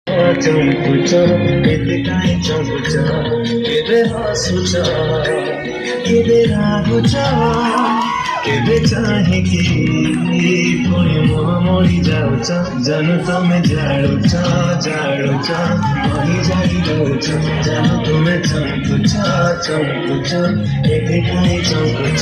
चम्पुच केबे काहीँ चम्पुच केबे हँसुछ केबे रागुछ केबे चाहे कि पुଣି मुह मरिजाउँछ जानु तमे जाडुछ जाडुछ महिजाइरहन्छ जानु तमे चम्पुछ चम्पुछ केबे काहीँ चम्पुछ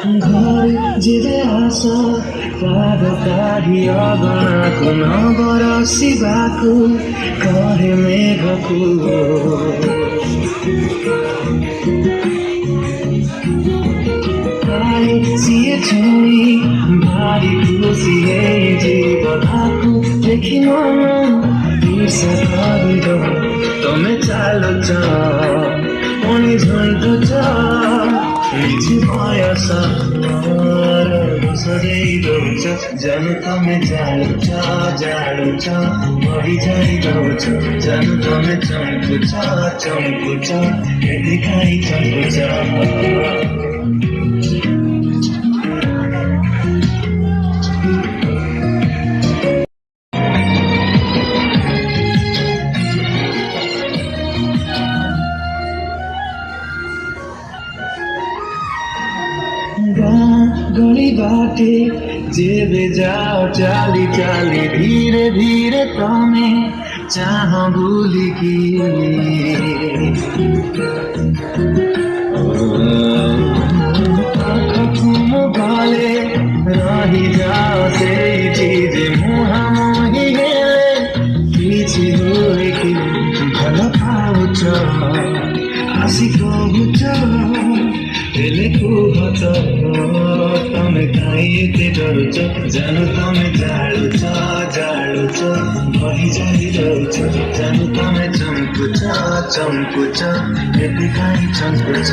घर जिरे आशा पाद काढी अगणाको नबरसी भएको करे मेघको सिए छोडी भारी खुसी जीवनको देखिन ईर्षा गरिरह तमे चालो छ पनि झन्टो छ मिठी भएछ सधैँ जानु तमे जाडो छ भइजाइरहन्छ जानु तमे चम्पु छ यदि काहीँ चम्पु छ गली बाटे जेबे जाओ चाली चाली धीरे धीरे तमे चाह भूली की गले रही जाओ त्यही चीज मुहा मोही हेले पिछे हुए कि भल पाउँछ हाँसीको बुझ हेलेको हत तमे काहीँ यति डरुछ जानु तमे जाडो छ भइजाइरहन्छ जानु तमे चम्पु छ यति काहीँ चम्पु छ